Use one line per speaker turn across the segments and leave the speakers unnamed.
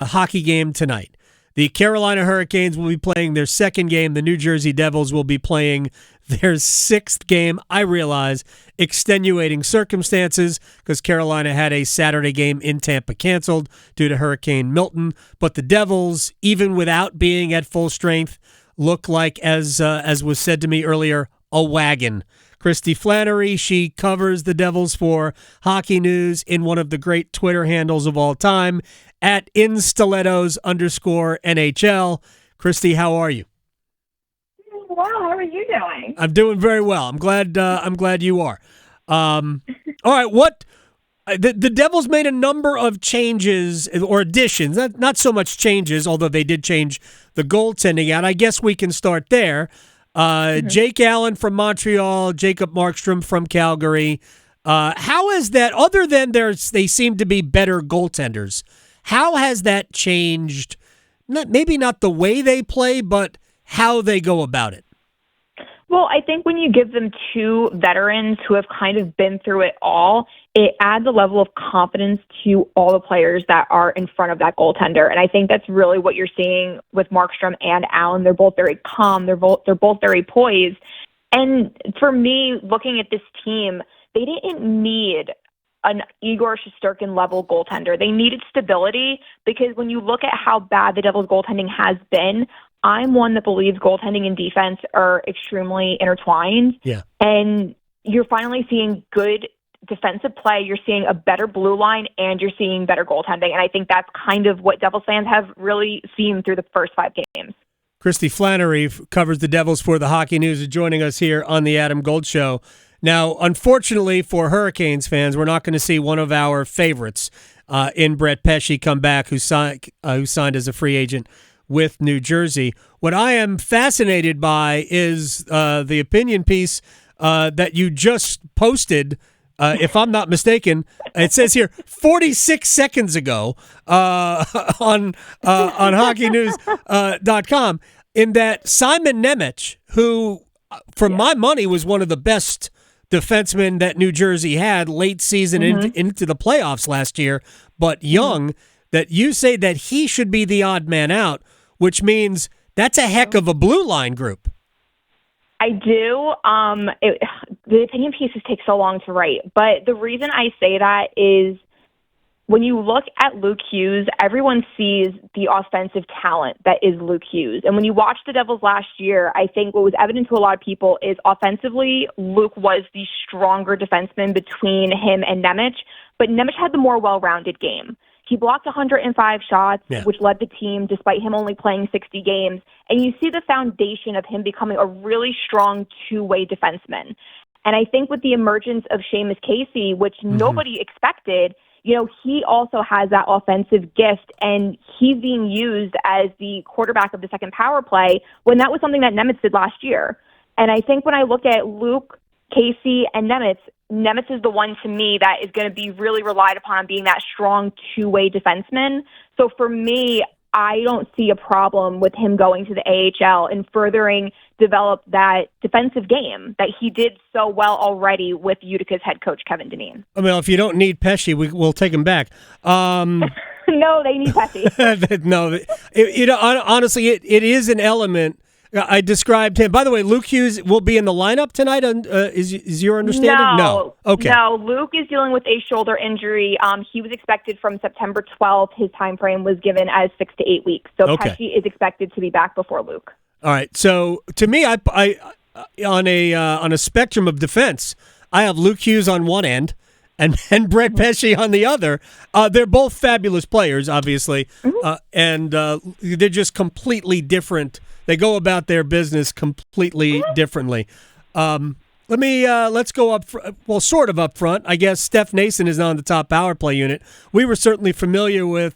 a hockey game tonight. The Carolina Hurricanes will be playing their second game. The New Jersey Devils will be playing their sixth game. I realize extenuating circumstances because Carolina had a Saturday game in Tampa canceled due to Hurricane Milton. But the Devils, even without being at full strength, look like, as was said to me earlier, a wagon. Kristy Flannery, she covers the Devils for Hockey News in one of the great Twitter handles of all time, at @instilettos_NHL. Kristy, how are you?
Well, how are you doing?
I'm doing very well. I'm glad you are. All right, what the Devils made a number of changes or additions, not so much changes, although they did change the goaltending out. I guess we can start there. Jake Allen from Montreal, Jacob Markstrom from Calgary. How is that, other than they seem to be better goaltenders, how has that changed, maybe not the way they play, but how they go about it?
Well, I think when you give them two veterans who have kind of been through it all, it adds a level of confidence to all the players that are in front of that goaltender. And I think that's really what you're seeing with Markstrom and Allen. They're both very calm. They're both very poised. And for me, looking at this team, they didn't need an Igor Shesterkin level goaltender. They needed stability, because when you look at how bad the Devils goaltending has been, I'm one that believes goaltending and defense are extremely intertwined.
Yeah.
And you're finally seeing good defensive play. You're seeing a better blue line, and you're seeing better goaltending. And I think that's kind of what Devils fans have really seen through the first 5 games.
Kristy Flannery covers the Devils for the Hockey News, is joining us here on the Adam Gold Show. Now, unfortunately for Hurricanes fans, we're not going to see one of our favorites in Brett Pesce come back, who signed as a free agent with New Jersey. What I am fascinated by is the opinion piece that you just posted, if I'm not mistaken. It says here 46 seconds ago on hockeynews.com, in that Simon Nemec, who, for my money, was one of the best defensemen that New Jersey had late season into the playoffs last year, but young, that you say that he should be the odd man out, which means that's a heck of a blue line group.
I do. The opinion pieces take so long to write, but the reason I say that is when you look at Luke Hughes, everyone sees the offensive talent that is Luke Hughes. And when you watch the Devils last year, I think what was evident to a lot of people is offensively, Luke was the stronger defenseman between him and Nemec, but Nemec had the more well-rounded game. He blocked 105 shots, which led the team despite him only playing 60 games. And you see the foundation of him becoming a really strong two-way defenseman. And I think with the emergence of Seamus Casey, which nobody expected, you know, he also has that offensive gift, and he's being used as the quarterback of the second power play when that was something that Nemec did last year. And I think when I look at Luke, Casey, and Nemec is the one to me that is going to be really relied upon being that strong two-way defenseman. So for me, I don't see a problem with him going to the AHL and furthering develop that defensive game that he did so well already with Utica's head coach, Kevin Dineen.
I mean, if you don't need Pesce, we'll take him back.
No, they need Pesce.
No, honestly, it is an element. I described him. By the way, Luke Hughes will be in the lineup tonight. Is your understanding?
No.
Okay.
No, Luke is dealing with a shoulder injury. He was expected from September 12th. His time frame was given as 6 to 8 weeks. So Pesce is expected to be back before Luke.
All right. So to me, I on a spectrum of defense, I have Luke Hughes on one end and Brett Pesce on the other. They're both fabulous players, obviously, and they're just completely different. They go about their business completely differently. Let's go sort of up front. I guess Steph Nason is on the top power play unit. We were certainly familiar with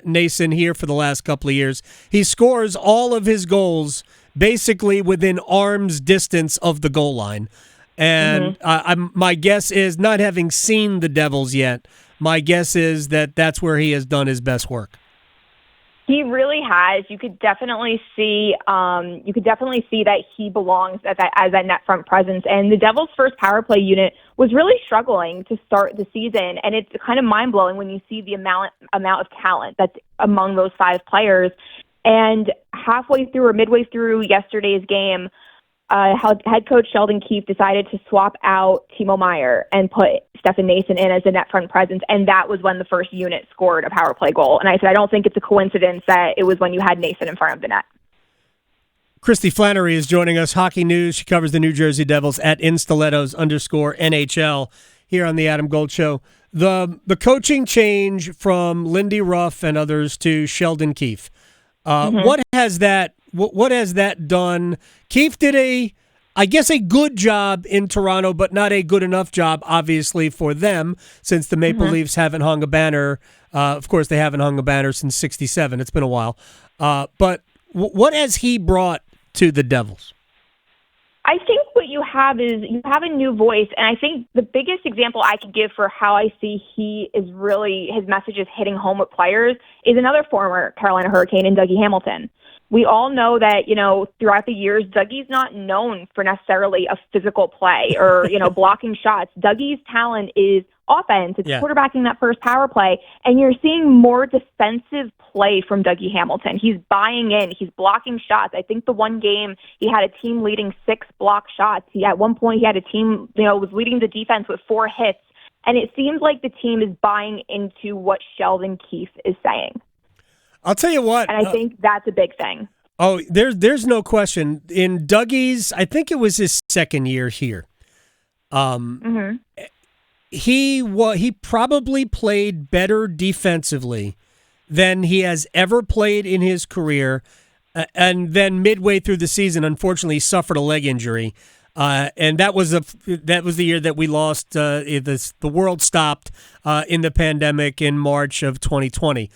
Nason here for the last couple of years. He scores all of his goals basically within arm's distance of the goal line. And my guess is, not having seen the Devils yet, my guess is that that's where he has done his best work.
He really has. You could definitely see. That he belongs as that net front presence. And the Devils' first power play unit was really struggling to start the season, and it's kind of mind blowing when you see the amount of talent that's among those 5 players. And midway through yesterday's game, head coach Sheldon Keefe decided to swap out Timo Meier and put Stefan Nason in as a net front presence, and that was when the first unit scored a power play goal. And I said, I don't think it's a coincidence that it was when you had Nason in front of the net.
Kristy Flannery is joining us, Hockey News. She covers the New Jersey Devils at @Instalettos_NHL here on the Adam Gold Show. The coaching change from Lindy Ruff and others to Sheldon Keefe. What has that done? Keefe did a good job in Toronto, but not a good enough job, obviously, for them, since the Maple Leafs haven't hung a banner. Of course, they haven't hung a banner since '67. It's been a while. But what has he brought to the Devils?
I think what you have is you have a new voice, and I think the biggest example I could give for how I see his message is hitting home with players is another former Carolina Hurricane in Dougie Hamilton. We all know that, throughout the years, Dougie's not known for necessarily a physical play or, blocking shots. Dougie's talent is offense. It's quarterbacking that first power play. And you're seeing more defensive play from Dougie Hamilton. He's buying in. He's blocking shots. I think the one game he had a team leading 6 block shots. At one point he had a team, was leading the defense with 4 hits. And it seems like the team is buying into what Sheldon Keefe is saying.
I'll tell you what.
And I think that's a big thing.
Oh, there's no question. In Dougie's, I think it was his second year here. He probably played better defensively than he has ever played in his career. And then midway through the season, unfortunately, he suffered a leg injury. And that was the year that we lost. The world stopped in the pandemic in March of 2020.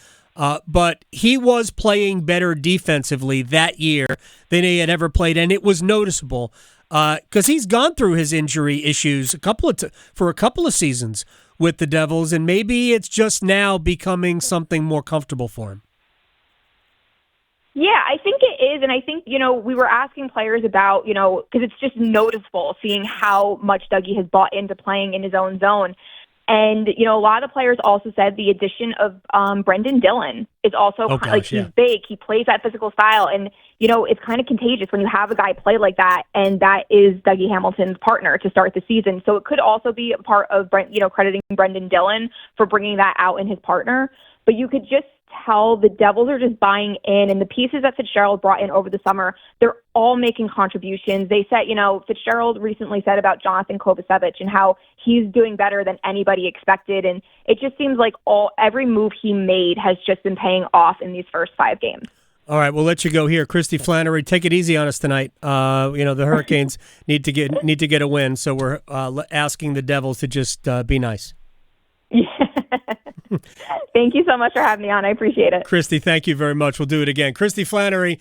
But he was playing better defensively that year than he had ever played, and it was noticeable because he's gone through his injury issues for a couple of seasons with the Devils, and maybe it's just now becoming something more comfortable for him.
Yeah, I think it is, and I think, we were asking players about, because it's just noticeable seeing how much Dougie has bought into playing in his own zone. And, a lot of the players also said the addition of Brendan Dillon is also he's big. He plays that physical style. And, it's kind of contagious when you have a guy play like that. And that is Dougie Hamilton's partner to start the season. So it could also be a part of, crediting Brendan Dillon for bringing that out in his partner. But you could just tell the Devils are just buying in, and the pieces that Fitzgerald brought in over the summer, they're all making contributions. They said, Fitzgerald recently said about Jonathan Kovacevic and how he's doing better than anybody expected, and it just seems like every move he made has just been paying off in these first 5 games.
All right, we'll let you go here. Kristy Flannery, take it easy on us tonight. The Hurricanes need to get a win, so we're asking the Devils to just be nice.
Yeah. Thank you so much for having me on. I appreciate it.
Kristy, thank you very much. We'll do it again. Kristy Flannery